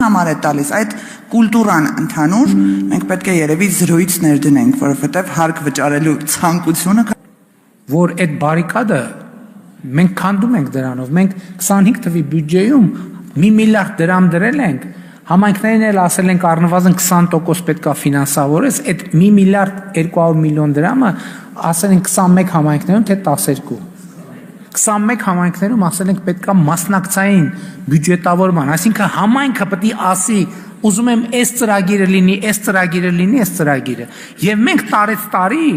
համար է տալիս, այդ կուլտուրան ընդհանուր մենք պետք է երևի զրոյից ներդնենք, որովհետև հարկ վճարելու ցանկությունը որ այդ բարիկադը մենք քանդում ենք դրանով, մենք 25 թվի բյուջեում 1 միլիարդ դրամ դրել ենք, համայնքներին էլ ասել ենք առնվազն 20% պետք է ֆինանսավորես, այդ 1 միլիարդ 200 միլիոն դրամը ասել ենք 21 համայնքներում, թե 12 21 համայնքներում ասել ենք պետք է մասնակցային բյուջետավորման, այսինքն համայնքը պետք է ասի ուզում եմ այս ծրագիրը լինի, այս ծրագիրը լինի, այս ծրագիրը եւ մենք տարեց տարի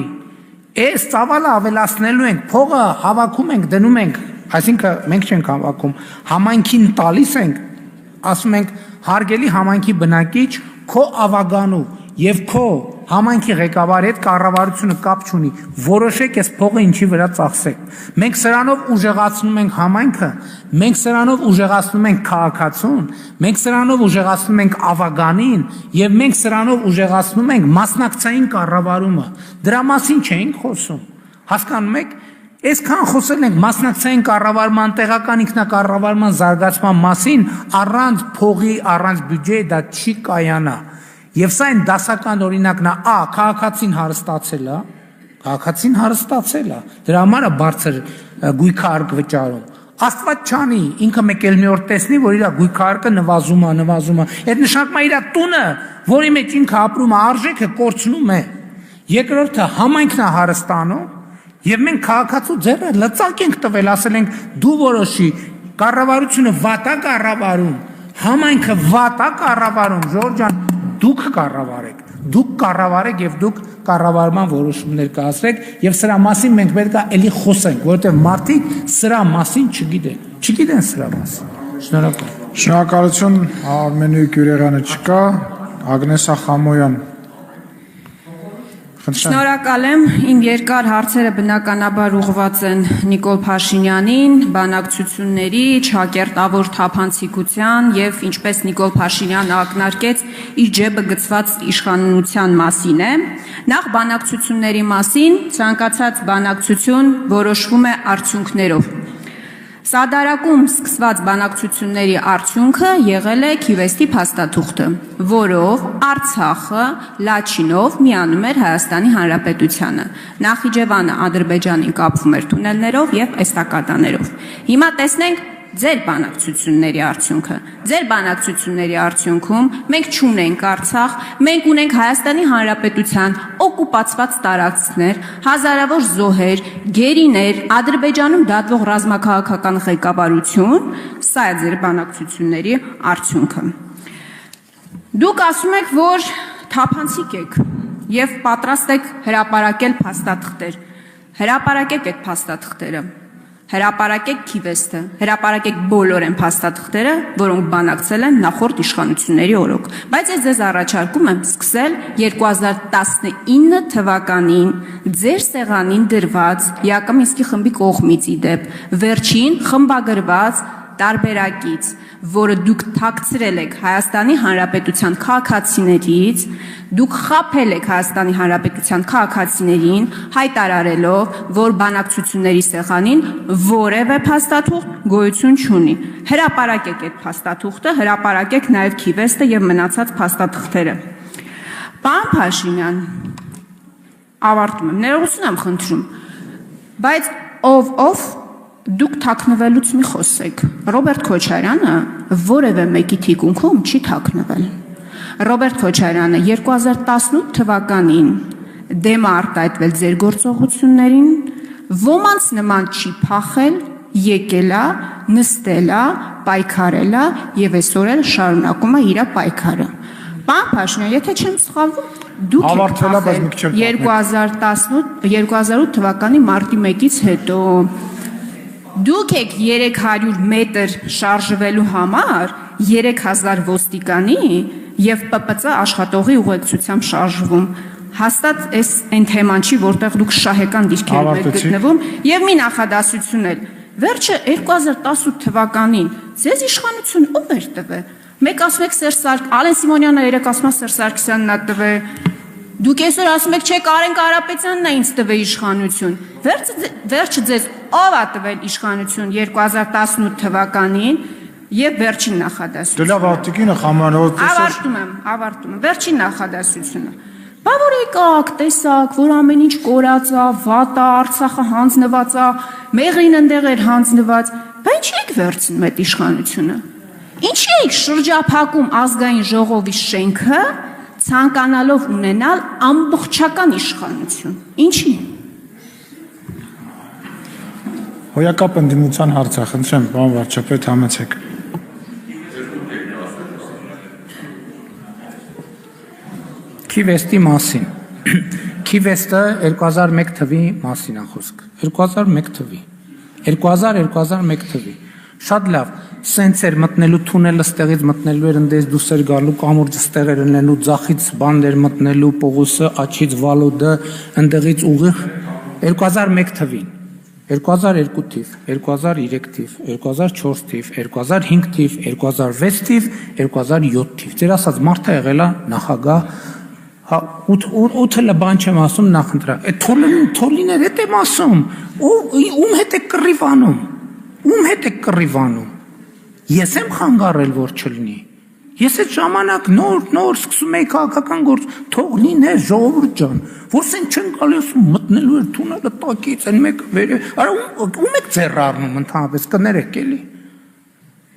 այս ծավալը ավելացնելու ենք, փողը հավաքում ենք, դնում ենք, այսինքն մենք չենք հավաքում, համայնքին տալիս ենք, ասում ենք հարգելի համայնքի բնակիչ, քո ավագանու եւ քո համայնքի ղեկավարի հետ կառավարությունը կապ չունի, որոշեք այս փողը ինչի վրա ծախսեք։ Մենք սրանով ուժեղացնում ենք համայնքը, մենք սրանով ուժեղացնում ենք քաղաքացուն, մենք սրանով ուժեղացնում ենք ավագանին եւ մենք սրանով ուժեղացնում ենք մասնակցային կառավարումը։ Դրա մասին չենք խոսում։ Հասկանում եք, այսքան խոսել ենք մասնակցային կառավարման, տեղական ինքնակառավարման զարգացման մասին, առանց փողի, առանց բյուջեի դա չի կայանա։ Եվ սա այն դասական օրինակն է, քաղաքացին հարստացել է, դրա համար է բարձր գույքահարկ վճարում։ Աստված չանի, ինքը մեկ էլ մի օր տեսնի, որ իր գույքահարկը նվազում է, այդ նշանակում է իր տունը, որի մեջ ինքը ապրում է, արժեքը կորցնում է։ Երկրորդը համայնքն է հարստանում, եւ մենք քաղաքացու ձեռը լծակ ենք տվել, ասել ենք դու որոշի, կառավարությունը վատ է կառավարում, համայնքը վատ է կառավարում, Ժորժ ջան, դուք կառավարեք եւ դուք կառավարման որոշումներ կայացրեք եւ սրա մասին մենք պետք է էլի խոսենք, որովհետեւ մարդիկ սրա մասին չգիտեն սրա մասին։ Շնորհակալություն, Արմենի Գյուրերյանը չկա, Ագնեսա Խամոյան։ Շնորհակալ եմ, իմ երկար հարցերը բնականաբար ուղղված են Նիկոլ Փաշինյանին, բանակցությունների, ճակերտավոր թափանցիկության եւ ինչպես Նիկոլ Փաշինյանը ակնարկեց, իր ջեբը գցված իշխանության մասին է։ Նախ բանակցությունների մասին, ցանկացած բանակցություն որոշվում է արդյունքներով։ Սադարակում սկսված բանակցությունների արդյունքը եղել է Քիվեստի փաստաթուղթը, որով Արցախը Լաչինով միանում էր Հայաստանի Հանրապետությանը։ Նախիջևանը Ադրբեջանին կապվում էր թունելներով եւ էստակադաներով։ Հիմա տեսնենք ձեր բանակցությունների արդյունքը։ Ձեր բանակցությունների արդյունքում մենք չունենք Արցախ, մենք ունենք Հայաստանի Հանրապետության օկուպացված տարածքներ, հազարավոր զոհեր, գերիներ, Ադրբեջանում դատվող ռազմաքաղաքական ղեկավարություն, սա է ձեր բանակցությունների արդյունքը։ Դուք ասում եք, որ թափանցիկ եք եւ պատրաստ եք հրապարակել փաստաթղթեր։ Հրապարակեք այդ փաստաթղթերը։ Հրապարակեք Քիվեստը, հրապարակեք բոլոր այն փաստաթղթերը, որոնք բանակցել են նախորդ իշխանությունների օրոք։ Բայց ես ձեզ առաջարկում եմ սկսել 2019 թվականին ձեր սեղանին դրված Յակոբ Մինսկի խմբի կողմից ի դեպ վերջին խմբագրված տարբերակից, որը դուք թաքցրել եք Հայաստանի Հանրապետության քաղաքացիներից, դուք խաբել եք Հայաստանի Հանրապետության քաղաքացիներին, հայտարարելով, որ բանակցությունների սեղանին որևէ փաստաթուղթ գոյություն չունի։ Հրապարակեք այդ փաստաթուղթը, հրապարակեք նաև Քիվեստը եւ մնացած փաստաթղթերը։ Պարոն Փաշինյան, ավարտում եմ, ներողություն եմ խնդրում, բայց ով դուք թաքնվելուց մի խոսեք։ Ռոբերտ Քոչարյանը որևէ մեկի թիկունքում չի թաքնվել։ Ռոբերտ Քոչարյանը 2018 թվականին դեմ է արտահայտվել ձեր գործողություններին, ոմանց նման չի փախել, եկել է, նստել է, պայքարել է եւ այսօր էլ շարունակում է իր պայքարը։ Պարոն Փաշինյան, եթե չեմ սխալվում, դուք 2018 թվականի մարտի 1-ից հետո դուք եք 300 մետր շարժվելու համար 3000 ոստիկանի եւ ՊՊՑ աշխատողի ուղեկցությամբ շարժվում։ Հաստատ այն թեման չի, որտեղ դուք շահեկան դիրքերում եք գտնվում եւ մի նախադասություն էլ։ Վերջը 2018 թվականին ձեզ իշխանություն ով էր տվել։ Մեկ ասում եք Ալեն Սիմոնյանը, երեք ասում է Սերժ Սարգսյանն է տվել։ Դուք այսօր ասում եք, չէ, Կարեն Կարապետյանն է ինձ տվել իշխանություն։ Վերջը ձեզ ով է տվել իշխանություն 2018 թվականին։ եւ վերջին նախադասությունը։ Դե լավ, ատիկինը խամանով Ավարտում եմ։ Վերջին նախադասությունը։ Բա որ եկաք, տեսակ, որ ամեն ինչ կորած է, վատ է, Արցախը հանձնված է, մեղրին ընդեղ էր հանձնված, բա ինչի եք վերցնում այդ իշխանությունը։ Ինչի եք շրջափակում ազգային ժողովի շենքը, ցանկանալով ունենալ ամբողջական իշխանություն։ Ինչի։ Հոյակապ ընդդիմության հարցը, խնդրեմ, պարոն վարչապետ, համեցեք։ Քիվեստի մասին։ Քիվեստը 2001 թվի մասին է խոսք։ 2001 թվի։ 2001 թվի։ Շատ լավ, սենց էր մտնելու թունելը, ստեղից մտնելու էր ընդես դուրս էր գալու, կամուրջը ստեղ էր ընելու, ձախից բաններ մտնելու, Պողոսը, աչից Վալոդը, ընդեղից ուղիղ 2001 թվին։ 2002 թիվ, 2003 թիվ, 2004 թիվ, 2005 թիվ, 2006 թիվ, 2007 թիվ։ Ձեր ասած մարդը եղել է նախագահ, ութը բան չեմ ասում նախընտրա։ Այդ թոլիներ հետ եմ ասում, ում հետ եք կռիվանում, ես եմ խանգարել, որ չլինի։ Ես այդ ժամանակ նոր սկսում էի քաղաքական գործ, թող լիներ ժողովուրդ ջան, որ սեն չեն գալի ասում մտնելու էր թունելը տակից, են մեկ վեր է, արա ում եք ձեռ առնում ընդհանրապես, կներեք էլի։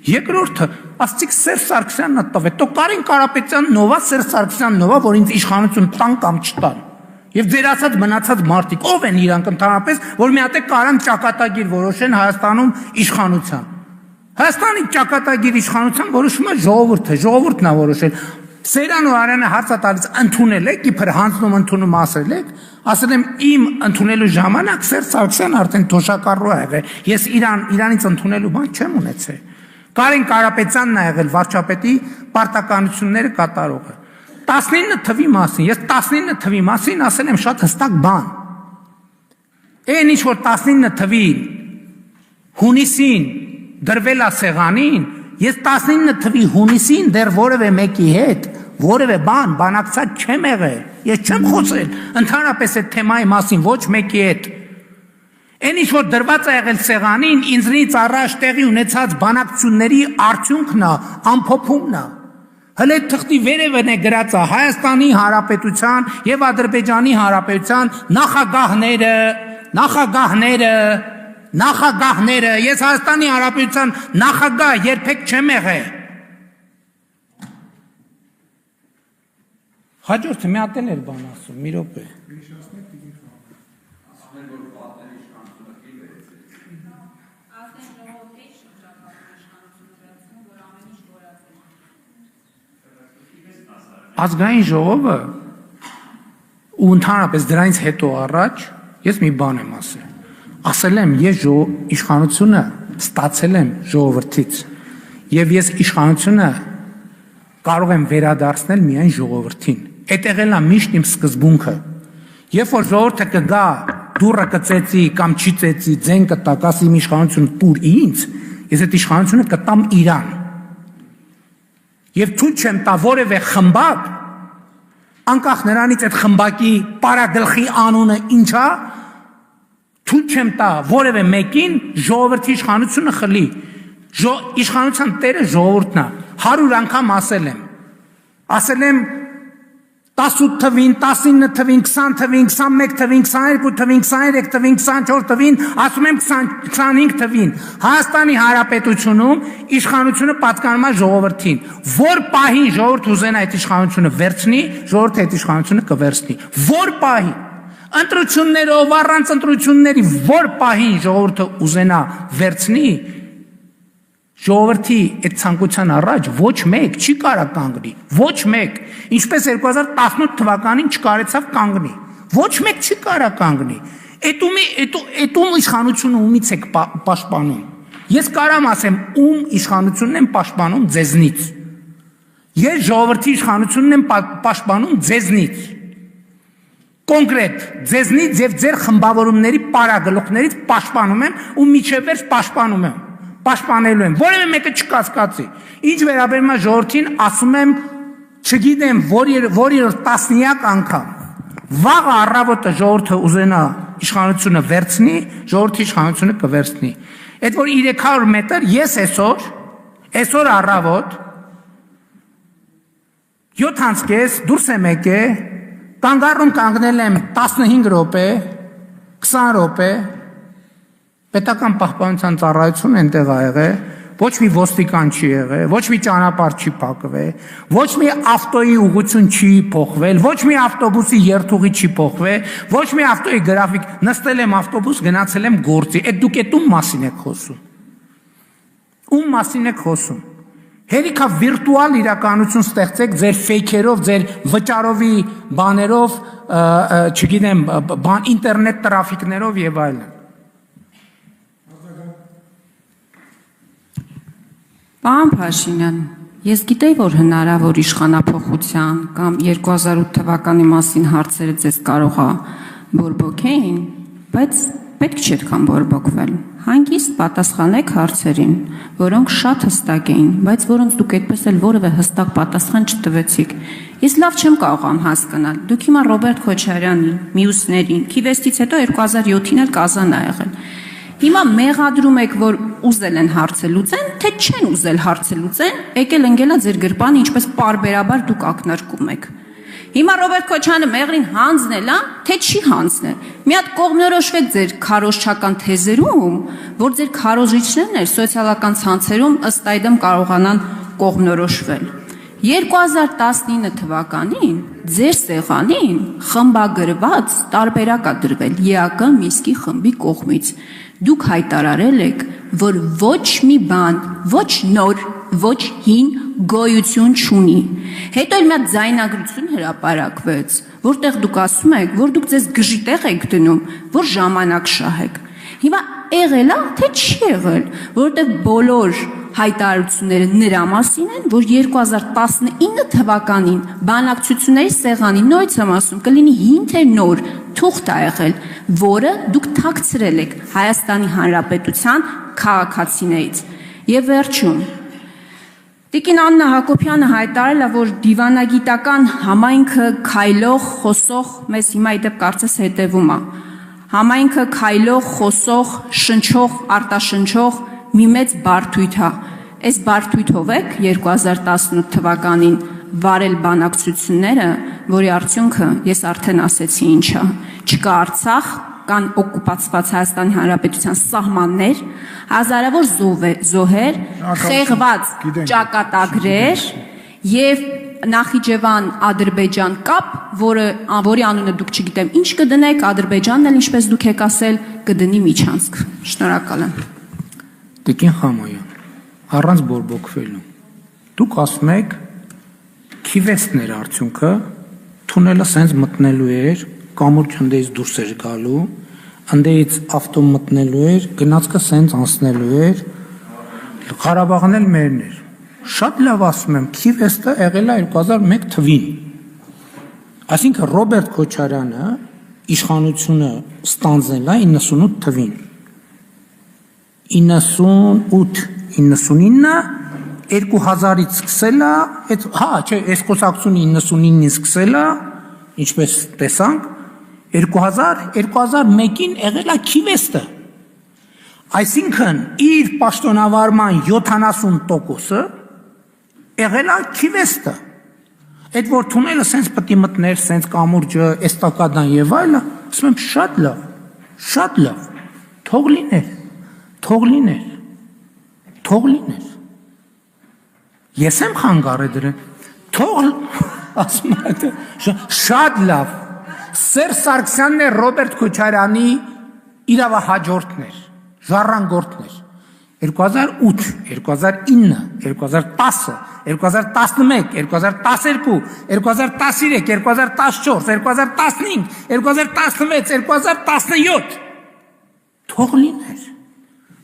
Երկրորդը, ասցիք Սերժ Սարգսյանն է տվել, տո Կարեն Կարապետյան նովա, Սերժ Սարգսյան նովա, որ ինձ իշխանություն տան կամ չտան։ Եվ ձեր ասած մնացած մարդիկ, ով են իրանք ընդհանրապես, որ մի հատ է կարան ճակատագիր որոշեն Հայաստանում իշխանության։ Հայաստանի ճակատագիր իշխանության որոշում է ժողովուրդն է որոշել։ Սերան ու Արյանը հարցը տալիս ընդունել եք, իբր հանձնում ընդունում ասել եմ իմ ընդունելու ժամանակ Սերժ Սարգսյան արդեն թոշակառու է եղել։ Ես իրանից ընդունելու բան չեմ ունեցել։ Կարեն Կարապետյանն է եղել վարչապետի պարտականությունները կատարողը։ 19 թվի մասին, ես 19 թվի մասին ասել եմ շատ հստակ բան։ Այն ինչ որ 19 թվի հունիսին դրվել է սեղանին, ես 19 թվի հունիսին դեռ որևէ մեկի հետ, որևէ բանակցած չեմ եղել, ես չեմ խոսել ընդհանրապես այդ թեմայի մասին ոչ մեկի հետ։ Այն ինչ որ դրված է եղել սեղանին, ինձնից առաջ տեղի ունեցած բանակցությունների արդյունքն է, ամփոփումն է։ Հələ թղթի վերևն է գրած է Հայաստանի Հանրապետության եւ Ադրբեջանի Հանրապետության նախագահները, ես Հայաստանի Հանրապետության նախագահ երբեք չեմ եղել։ Հաջորդը մի հատ էր բան ասում, մի րոպե։ Ազգային ժողովը ու ընդհանրապես դրանից հետո առաջ ես մի բան եմ ասել եմ ես իշխանությունը ստացել եմ ժողովրդից եւ ես իշխանությունը կարող եմ վերադարձնել միայն ժողովրդին։ Այդ եղել է միշտ իմ սկզբունքը։ Երբ որ ժողովուրդը կգա դուրը կծեցի կամ չի ծեցի ձեն կտա ասի իմ իշխանությունը տուր ինձ, ես այդ իշխանությունը կտամ իրան։ Եվ թույլ չեմ տա որևէ խմբակ, անկախ նրանից այդ խմբակի պարագլխի անունը ինչ է, թույլ չեմ տա որևէ մեկին ժողովրդի իշխանությունը խլի։ Իշխանության տերը ժողովուրդն է։ 100 անգամ ասել եմ 18 թվին, 19 թվին, 20 թվին, 21 թվին, 22 թվին, 23 թվին, 24 թվին, ասում եմ 25 թվին, Հայաստանի Հանրապետությունում իշխանությունը պատկանում է ժողովրդին, որ պահին ժողովուրդ ուզենա այդ իշխանությունը վերցնի, ժողովուրդը այդ իշխանությունը կվերցնի, որ պահին, ընտրություններով, առանց ընտրությունների, որ պահին ժողովուրդը ուզենա վերցնի, ժողովրդի այդ ցանկության առաջ ոչ մեկ չի կարա կանգնի, ոչ մեկ, ինչպես 2018 թվականին չկարեցավ կանգնի, ոչ մեկ չի կարա կանգնի, էտում իշխանությունը ումից եք պաշտպանում, ես կարամ ասեմ ում իշխանությունն եմ պաշտպանում ձեզնից, ես ժողովրդի իշխանությունն եմ պաշտպանում ձեզնից, կոնկրետ ձեզնից եւ ձեր խմբավորումների պարագլուխներից պաշտպանում եմ ու միջև վերջ պաշտպանում եմ պաշտպանելու եմ, որևէ մեկը չկասկածի։ Ինչ վերաբերում է ժողովրդին, ասում եմ, չգիտեմ, որի տասնյակ անգամ։ Վաղը առավոտը ժողովուրդը ուզենա իշխանությունը վերցնի, ժողովրդի իշխանությունը կվերցնի։ Այդ որ 300 մետր ես այսօր Այսօր առավոտ 7:30 դուրս եմ եկել, կանգառում կանգնել եմ 15 րոպե, 20 րոպե, պետական պահպանության ծառայություն այնտեղ ա եղել, ոչ մի ոստիկան չի եղել, ոչ մի ճանապարհ չի փակվել, ոչ մի ավտոյի ուղղություն չի փոխվել, ոչ մի ավտոբուսի երթուղի չի փոխվել, ոչ մի ավտոյի գրաֆիկ, նստել եմ ավտոբուս, գնացել եմ գործի, այդ դուք ում մասին եք խոսում։ Ում մասին եք խոսում։ Հերիքա վիրտուալ իրականություն ստեղծեք ձեր ֆեյքերով, ձեր վճարովի բաներով, չգիտեմ, ինտերնետ տրաֆիկներով եւ այլն։ Պարոն Փաշինյան, ես գիտեի, որ հնարավոր իշխանափոխության կամ 2008 թվականի մասին հարցերը ձեզ կարող է բորբոքեին, բայց պետք չէ այդքան բորբոքվել։ Հանգիստ պատասխանեք հարցերին, որոնք շատ հստակ էին, բայց որոնց դուք այդպես էլ որևէ հստակ պատասխան չտվեցիք։ Ես լավ չեմ կարողam հասկանալ։ Դուք հիմա Ռոբերտ Քոչարյանին, մյուսներին, Քիվեստից հետո 2007-ին էլ Կազան ա եղել։ Հիմա մեղադրում եք, որ ուզել են հարցը լուծեն, թե չեն ուզել հարցը լուծեն, եկել ընկելա ձեր գրպանը, ինչպես պարբերաբար դուք ակնարկում եք։ Հիմա Ռոբերտ Քոչյանը մեղրին հանձնել է, թե չի հանձնել։ Մի հատ կողմնորոշվեք ձեր քարոզչական թեզերում, որ ձեր քարոզիչներն էլ սոցիալական ցանցերում ըստ այդմ կարողանան կողմնորոշվել։ 2019 թվականին ձեր սեղանին խմբագրված տարբերակ ա դրվել ԵԱԿ Միսկի խմբի կողմից։ Դուք հայտարարել եք, որ ոչ մի բան, ոչ նոր, ոչ հին գոյություն չունի։ Հետո էլ մի հատ ձայնագրություն հրապարակվեց, որտեղ դուք ասում եք, որ դուք ձեզ գժի տեղ եք դնում, որ ժամանակ շահեք։ Հիմա եղել է, թե չի եղել, որովհետև բոլոր հայտարարությունները նրա մասին են, որ 2019 թվականին բանակցությունների սեղանին, նորից եմ ասում, կլինի հին թե նոր թուղթ ա եղել, որը դուք թաքցրել եք Հայաստանի Հանրապետության քաղաքացիներից։ Եվ վերջում, Տիկին Աննա Հակոբյանը հայտարարել է, որ դիվանագիտական համայնքը քայլող, խոսող, մեզ հիմա իդեպ կարծես հետևում է։ Համայնքը քայլող, խոսող, շնչող, արտաշնչող մի մեծ բարդույթ է։ Այս բարդույթով եք 2018 թվականին վարել բանակցությունները, որի արդյունքը ես արդեն ասեցի ինչ է։ Չկա Արցախ, կան օկուպացված Հայաստանի Հանրապետության սահմաններ, հազարավոր զոհեր, խեղված ճակատագրեր եւ Նախիջևան Ադրբեջան կապ, որի անունը դուք չգիտեմ ինչ կդնեք, Ադրբեջանն էլ ինչպես դուք եք ասել, կդնի Միչանսկ։ Շնորհակալ եմ։ Տիկին Խամոյան, առանց բորբոքվելու։ Դուք ասում եք Քիվեստներ արդյունքը թունելը սենց մտնելու էր, կամուրջ հնդեից դուրս էր գալու, հնդեից ավտո մտնելու էր, գնացքը սենց անցնելու էր, Ղարաբաղն էլ մերն էր։ Շատ լավ ասում եմ, Քիվեստը եղել է 2001 թվին։ Այսինքն Ռոբերտ Քոչարյանը իշխանությունը ստանձնել է 98 թվին։ 98, 99, 2000-ից սկսել է, այս խոսակցությունը 99-ից սկսել է, ինչպես տեսանք, 2001-ին եղել է Քիվեստը։ Այսինքն իր պաշտոնավարման 70%-ը եղել է Քիվեստը։ Այդ որ թունելը սենց պտի մտներ, սենց կամուրջը, էստակադան եւ այլը, ասում եմ շատ լավ, թող լիներ։ Ես եմ խանգարել դրան, թող ասում եմ, շատ լավ, Սերժ Սարգսյանն է Ռոբերտ Քոչարյանի իրավահաջորդն էր, ժառանգորդն էր, 2008, 2009, 2010, 2011, 2012, 2013, 2014, 2015, 2016, 2017,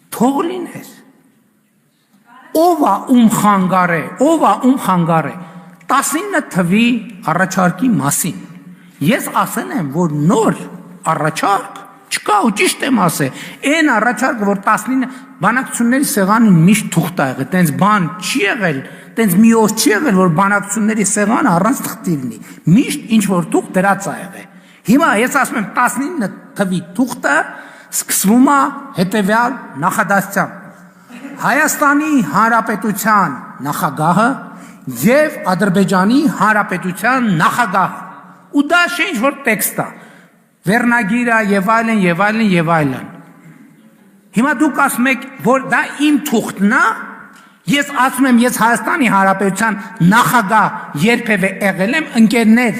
թող լիներ, ով է ում խանգար է, 19 թվի առաջարկի մասին, ես ասել եմ, որ նոր առաջարկ չկա ու ճիշտ եմ ասել, այն առաջարկը, որ 19 բանակցությունների սեղանին միշտ թուղթ ա եղել, տենց բան չի եղել, տենց մի օր չի եղել, որ բանակցությունների սեղանը առանց թղթի լինի, միշտ ինչ որ թուղթ դրած ա եղել։ Հիմա ես ասում եմ 19 թվի թուղթը սկսվում է հետևյալ նախադասությամբ։ Հայաստանի Հանրապետության նախագահը եւ Ադրբեջանի Հանրապետության նախագահը։ Ու դա ինչ որ տեքստ է, վերնագիր է եւ այլն եւ այլն եւ այլն։ Հիմա դուք ասում եք, որ դա իմ թուղթն է, ես ասում եմ, ես Հայաստանի Հանրապետության նախագահ երբևէ եղել եմ, ընկերներ,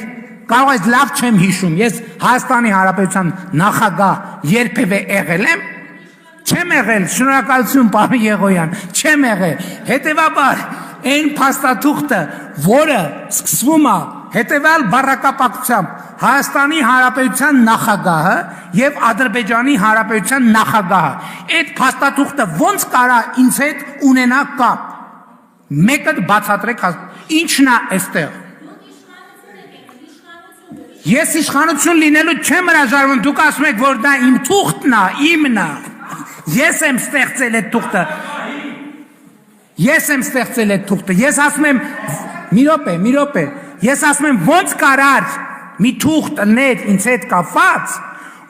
կարող ես լավ չեմ հիշում, ես Հայաստանի Հանրապետության նախագահ երբևէ եղել եմ, չեմ եղել, շնորհակալություն պարոն Եղոյան, չեմ եղել, հետևաբար այն փաստաթուղթը, որը սկսվում է հետևյալ բառակապակցությամբ Հայաստանի Հանրապետության նախագահը եւ Ադրբեջանի Հանրապետության նախագահը, այդ փաստաթուղթը ոնց կարա ինձ հետ ունենա կապ, մեկը բացատրեք, ինչն է այստեղ։ Ես իշխանություն լինելու չեմ հրաժարվում, դուք ասում եք, որ դա իմ թուղթն է, իմն է, ես եմ ստեղծել այդ թուղթը, ես ասում եմ, մի րոպե, ես ասում եմ, ոնց կարար մի թուղթ ներ ինձ հետ կապված,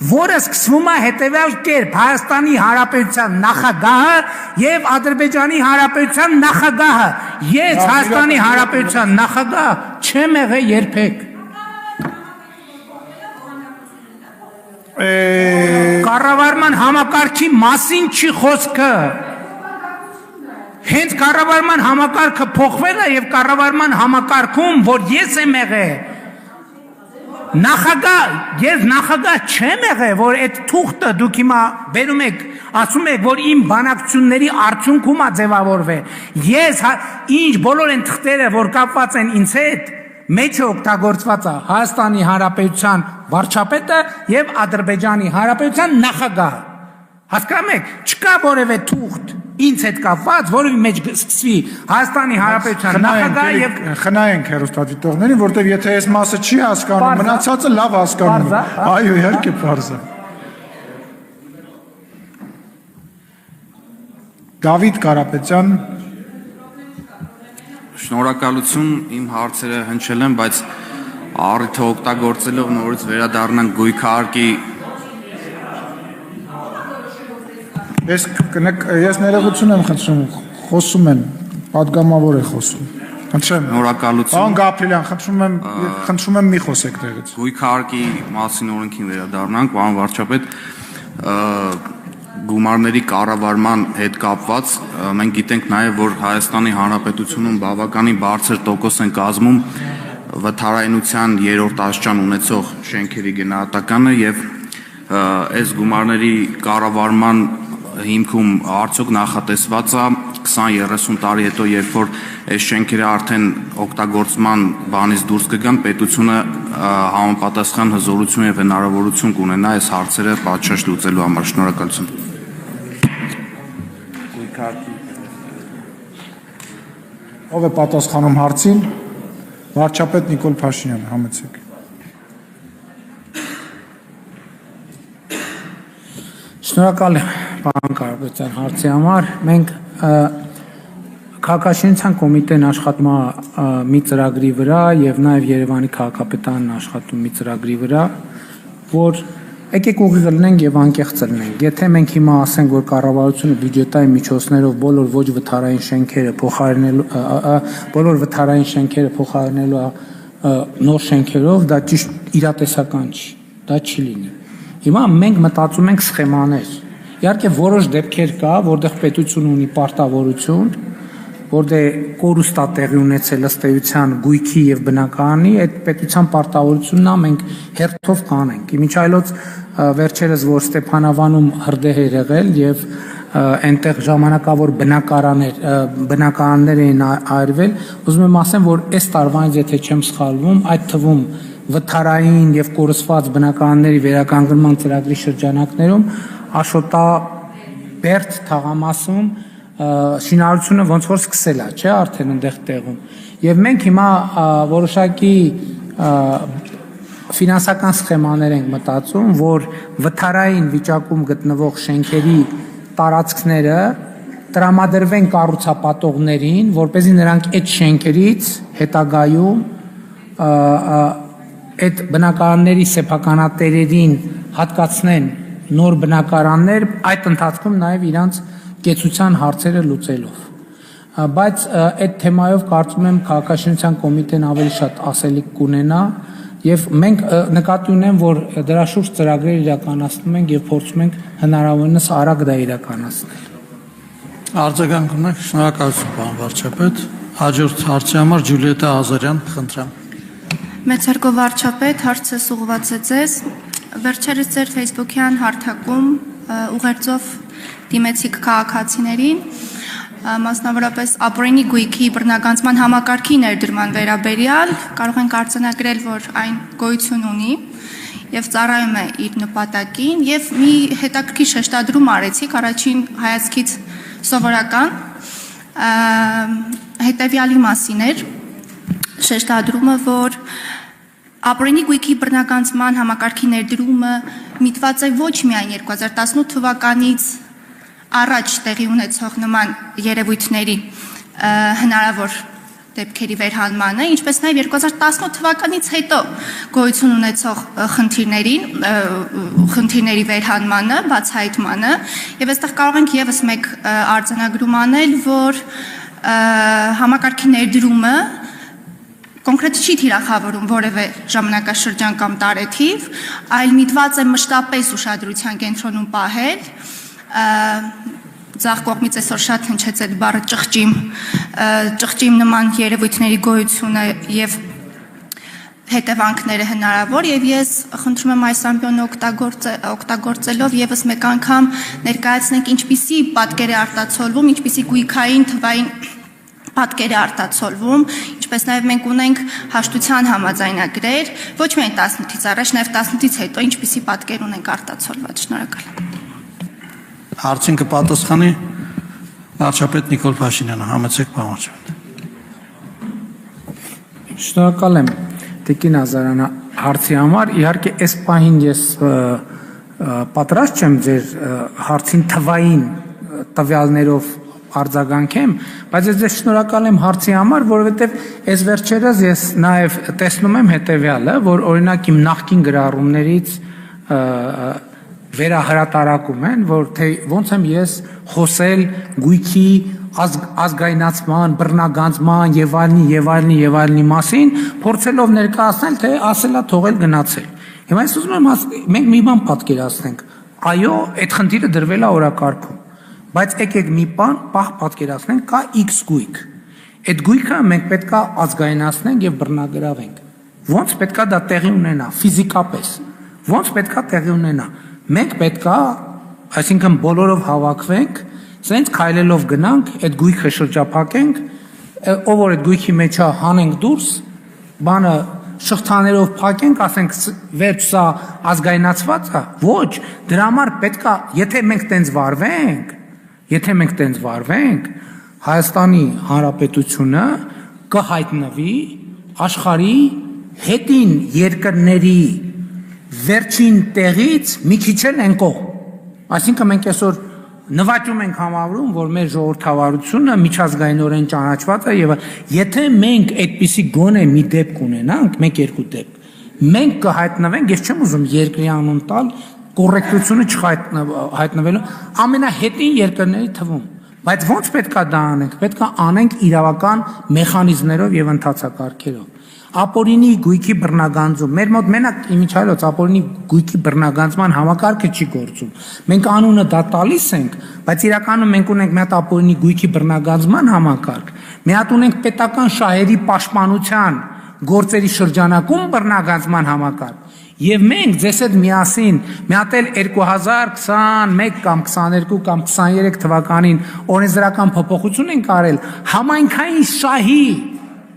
որը սկսվում է հետևյալ կերպ, Հայաստանի Հանրապետության նախագահը եւ Ադրբեջանի Հանրապետության նախագահը, ես Հայաստանի Հանրապետության նախագահ չեմ եղել երբեք։ Կառավարման համակարգի մասին չի խոսքը։ Հենց կառավարման համակարգը փոխվել է եւ կառավարման համակարգում, որ ես եմ եղել, ես նախագահ չեմ եղել, որ այդ թուղթը դուք հիմա բերում եք, ասում եք, որ իմ բանակցությունների արդյունքում է ձևավորվել։ Ես ինչ բոլոր այն թղթերը, որ կապված են ինձ հետ, մեջը օգտագործված է Հայաստանի Հանրապետության վարչապետը եւ Ադրբեջանի Հանրապետության նախագահը։ Հասկանում եք, չկա որևէ թուղթ ինձ հետ կապված, որի մեջ սկսվի Հայաստանի Հանրապետության նախագահը եւ խնայենք հերոստատիտողներին, որտեվ եթե այս մասը չի հասկանում, մնացածը լավ հասկանում է։ Այո, իհարկե պարզ է։ Դավիթ Կարապետյան։ Շնորհակալություն, իմ հարցերը հնչել են, բայց առիթը օգտագործելով նորից վերադառնանք գույքահարկի։ Ես ներողություն եմ խնդրում, խոսում են, պատգամավոր է խոսում։ Խնդրեմ։ Շնորհակալություն։ Պարոն Գաբրելյան, խնդրում եմ մի խոսեք տեղից։ Գույքահարկի մասին օրենքին վերադառնանք, պարոն վարչապետ, գումարների կառավարման հետ կապված մենք գիտենք նաև, որ Հայաստանի Հանրապետությունում բավականին բարձր տոկոս են կազմում վթարայնության 3-րդ աստիճան ունեցող շենքերի գնահատականը եւ այս գումարների կառավարման հիմքում արդյոք նախատեսված է 20-30 տարի հետո, երբ որ այս շենքերը արդեն օգտագործման բանից դուրս կգան, պետությունը համապատասխան հզորություն եւ հնարավորություն կունենա այս հարցերը պատշաճ լուծելու համար։ Շնորհակալություն։ Ով է պատասխանում հարցին։ Վարչապետ Նիկոլ Փաշինյանը, համեցեք։ Շնորհակալ եմ, պարոն Կարապետյան, հարցի համար։ Մենք քաղաքաշինության կոմիտեն աշխատում է մի ծրագրի վրա եւ նաեւ Երևանի քաղաքապետարանն աշխատում մի ծրագրի վրա, որ եկեք ուղիղ լինենք եւ անկեղծ լինենք։ Եթե մենք հիմա ասենք, որ կառավարությունը բյուջետային միջոցներով բոլոր ոչ վթարային շենքերը փոխարինելու նոր շենքերով, դա ճիշտ իրատեսական չի, դա չի լինի։ Հիմա մենք մտածում ենք սխեմաներ։ Իհարկե որոշ դեպքեր կա, որտեղ պետությունը ունի պարտավորություն, որտեղ կորուստ է տեղի ունեցել ըստ էության գույքի եւ բնակարանի, այդ պետության պարտավորությունն է մենք հերթով կանենք։ Իմիջայլոց վերջերս որ Ստեփանավանում հրդեհ էր եղել եւ այնտեղ ժամանակավոր բնակարաններ էին այրվել, ուզում եմ ասեմ, որ այս տարվանից եթե չեմ սխալվում, այդ թվում վթարային եւ կորսված բնակարանների վերականգնման ծրագրի շրջանակներում Աշոտա Բերդ թաղամասում շինարարությունը ոնց որ սկսել է, չէ՞, արդեն այնտեղ տեղում։ Եվ մենք հիմա որոշակի ֆինանսական սխեմաներ ենք մտածում, որ վթարային վիճակում գտնվող շենքերի տարածքները տրամադրվեն կառուցապատողներին, որպեսզի նրանք այդ շենքերից հետագայում այդ բնակարանների սեփականատերերին հատկացնեն նոր բնակարաններ, այդ ընթացքում նաև իրանց կեցության հարցերը լուծելով։ Բայց այդ թեմայով կարծում եմ քաղաքաշինության կոմիտեն ավելի շատ ասելիք կունենա եւ մենք նկատի ունենք, որ դրա շուրջ ծրագրեր իրականացնում ենք եւ փորձում ենք հնարավորինս արագ դա իրականացնել։ Արձագանք ունեք, շնորհակալություն պարոն վարչապետ։ Հաջորդ հարցի համար Ջուլիետա Ազարյան, խնդրեմ։ Մեծարգո վարչապետ, հարցս ուղղված է ձեզ։ Վերջերս ձեր Facebook-յան հարթակում ուղերձով դիմեցիք քաղաքացիներին, մասնավորապես ապօրինի գույքի բռնագանձման համակարգի ներդրման վերաբերյալ, կարող ենք արձանագրել, որ այն գոյություն ունի եւ ծառայում է իր նպատակին, եւ մի հետաքրքիր շեշտադրում արեցիք առաջին հայացքից սովորական հետեւյալի մասին էր շեշտադրումը, որ ապօրինի գույքի բռնագանձման համակարգի ներդրումը միտված է ոչ միայն 2018 թվականից առաջ տեղի ունեցող նման երևույթների հնարավոր դեպքերի վերհանմանը, ինչպես նաև 2018 թվականից հետո գոյություն ունեցող խնդիրների վերհանմանը, բացահայտմանը, եւ այստեղ կարող ենք եւս մեկ արձանագրում անել, որ համակարգի ներդրումը կոնկրետ չի թիրախավորում որևէ ժամանակաշրջան կամ տարեթիվ, այլ միտված է մշտապես ուշադրության կենտրոնում պահել ձախ կողմից այսօր շատ հնչեց այդ բառը ճղճիմ նման երևույթների գոյությունը եւ հետևանքները հնարավոր եւ ես խնդրում եմ այս ամբիոնը օգտագործելով եւս մեկ անգամ ներկայացնենք ինչպիսի պատկեր է արտացոլվում, ինչպիսի գույքային թվային պատկեր է արտացոլվում, ինչպես նաև մենք ունենք հաշտության համաձայնագրեր, ոչ միայն 18-ից առաջ, նաև 18-ից հետո ինչպիսի պատկեր ունենք արտացոլված։ Շնորհակալ եմ։ Հարցին կպատասխանի վարչապետ Նիկոլ Փաշինյանը, համեցեք պարոն վարչապետ։ Շնորհակալ եմ Տիկին Ազարյանը հարցի համար, իհարկե այս պահին ես պատրաստ չեմ ձեր հարցին թվային տվյալներով արձագանքեմ, բայց ես շնորհակալ եմ հարցի համար, որովհետև այս վերջերս ես նաև տեսնում եմ հետևյալը, որ օրինակ իմ նախկին գրառումներից վերահրատարակում են, որ թե ոնց եմ ես խոսել գույքի ազգայնացման, բռնագանձման եւ այլնի մասին, փորձելով ներկայացնել, թե ասելա թողել գնացել։ Հիմա ես ուզում եմ մենք մի բան պատկերացնենք։ Այո, այդ խնդիրը դրվել է օրակարգում, բայց եկեք մի բան պատկերացնենք, կա X գույք։ Այդ գույքը մենք պետքա ազգայնացնենք եւ բռնագրավենք։ Ոնց պետքա դա տեղի ունենա ֆիզիկապես։ Ոնց պետքա տեղի ունենա։ Մենք պետքա, այսինքն բոլորով հավաքվենք, սենց քայլելով գնանք, այդ գույքը շրջափակենք, ով որ այդ գույքի մեջ է հանենք դուրս, բանը շղթաներով փակենք, ասենք վերջ սա ազգայնացված է։ Ոչ, դրա համար պետքա, եթե մենք տենց վարվենք, Հայաստանի Հանրապետությունը կհայտնվի աշխարհի հետին երկրների վերջին տեղից մի քիչ էլ ենկող։ Այսինքն մենք այսօր նվաճում ենք համարում, որ մեր ժողովրդավարությունը միջազգայինորեն ճանաչված է եւ եթե մենք այդպիսի գոնե մի դեպք ունենանք, մեկ-երկու դեպք, մենք կհայտնվենք, ես չեմ ուզում երկրի անուն տալ, կոռեկտությունը չհայտնվելու ամենահետին երկրների թվում, բայց ո՞նց պետքա դա անենք, պետքա անենք իրավական մեխանիզմներով եւ ընթացակարգերով։ Ապօրինի գույքի բռնագանձում, մեր մոտ մենակ իմիջիայլոց ապօրինի գույքի բռնագանձման համակարգը չի գործում։ Մենք անունը դա տալիս ենք, բայց իրականում մենք ունենք մի հատ ապօրինի գույքի բռնագանձման համակարգ, մի հատ ունենք պետական շահերի պաշտպանության գործերի շրջանակում բռնագանձման համակարգ։ Եվ մենք ձեզ հետ միասին մի հատ էլ 2021 կամ 22 կամ 23 թվականին օրենսդրական փոփոխություն ենք արել համայնքային շահի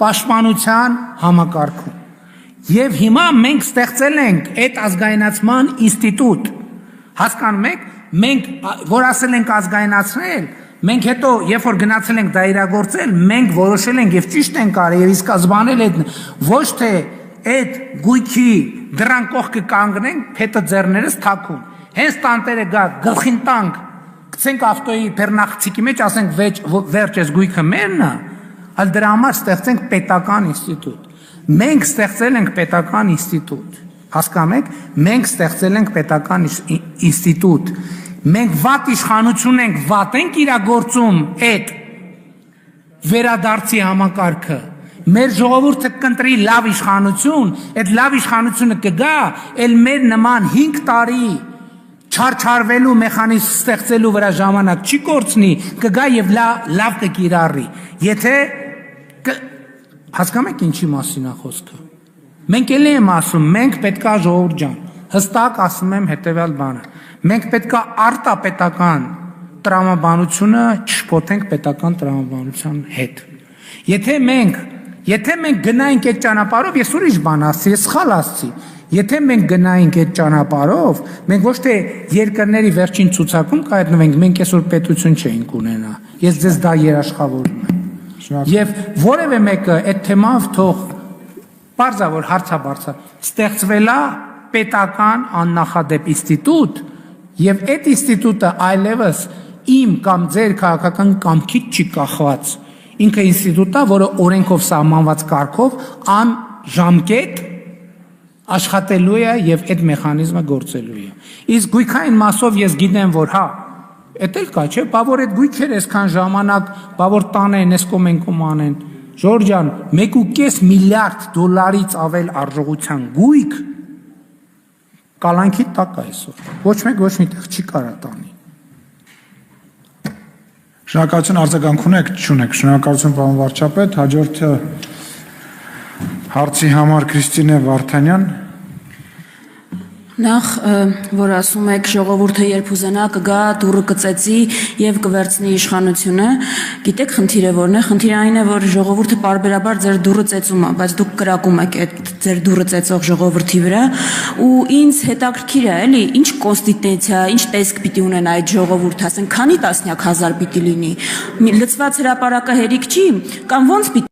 պաշտպանության համակարգում։ Եվ հիմա մենք ստեղծել ենք այդ ազգայնացման ինստիտուտ։ Հասկանում եք, մենք որ ասել ենք ազգայնացնել, մենք հետո երբ որ գնացել ենք դա իրագործել, մենք որոշել ենք եւ ճիշտ ենք արել եւ իսկ զբանել այդ ոչ թե այդ գույքի դրան կողքը կանգնենք, փետը ձեռներս թաքուն։ Հենց տանտերը գա գլխին տանք, գցենք ավտոյի բեռնախցիկի մեջ, ասենք վերջ էս գույքը մերն է, այլ դրա համար ստեղծենք պետական ինստիտուտ։ Մենք ստեղծել ենք պետական ինստիտուտ։ Հասկանում եք, մենք ստեղծել ենք պետական ինստիտուտ։ Մենք վատ իշխանություն ենք, վատ ենք իրագործում այդ վերադարձի համակարգը։ Մեր ժողովուրդը կընտրի լավ իշխանություն, այդ լավ իշխանությունը կգա, էլ մեր նման 5 տարի չարչարվելու մեխանիզմ ստեղծելու վրա ժամանակ չի կորցնի, կգա եւ լավ կկիրառի։ Եթե հասկանում եք ինչի մասին է խոսքը։ Մենք էլ եմ ասում, մենք պետքա ժողովուրդ ջան, հստակ ասում եմ հետեւյալ բանը։ Մենք պետքա արտապետական տրամաբանությունը չշփոթենք պետական տրամաբանության հետ։ Եթե մենք գնայինք այդ ճանապարհով, ես ուրիշ բան ասացի, ես սխալ ասացի։ Եթե մենք գնայինք այդ ճանապարհով, մենք ոչ թե երկրների վերջին ցուցակում կայտնվենք, մենք այսօր պետություն չէինք ունենա։ Ես ձեզ դա երաշխավորում եմ։ Եվ որևէ մեկը այդ թեմով թող բարձր հարցաբարձր ստեղծվելա պետական աննախադեպ ինստիտուտ, եւ այդ ինստիտուտը այլևս իմ կամ ձեր քաղաքական կամքից չի կախված։ Ինքը ինստիտուտ է, որը օրենքով սահմանված կարգով անժամկետ աշխատելու է եւ այդ մեխանիզմը գործելու է։ Իսկ գույքային մասով ես գիտեմ, որ հա, էդ էլ կա, չէ՞, բա որ այդ գույքերը այսքան ժամանակ, բա որ տանեն, այս կոմենկոմ անեն։ Ժորժ ջան, 1.5 միլիարդ դոլարից ավել արժողության գույք կալանքի տակ է այսօր։ Ոչ մեկ ոչ մի տեղ չի կարա տանի։ Շնորհակալություն արձագանք ունեք, չունեք։ Շնորհակալություն պարոն վարչապետ, հաջորդը հարցի համար Քրիստինե Վարդանյան։ Նախ, որ ասում եք ժողովուրդը երբ ուզենա կգա դուրը կծեցի եւ կվերցնի իշխանությունը, գիտեք խնդիրը որն է, խնդիրը այն է, որ ժողովուրդը պարբերաբար ձեր դուրը ծեցում է, բայց դուք կրակում եք այդ ձեր դուրը ծեցող ժողովրդի վրա, ու ինձ հետաքրքիր է, էլի, ինչ կոնստիտուցիա, ինչ տեսք պիտի ունենա այդ ժողովուրդը, ասենք քանի տասնյակ հազար պիտի լինի, լծված հրապարակը հերիք չի, կամ ոնց պիտի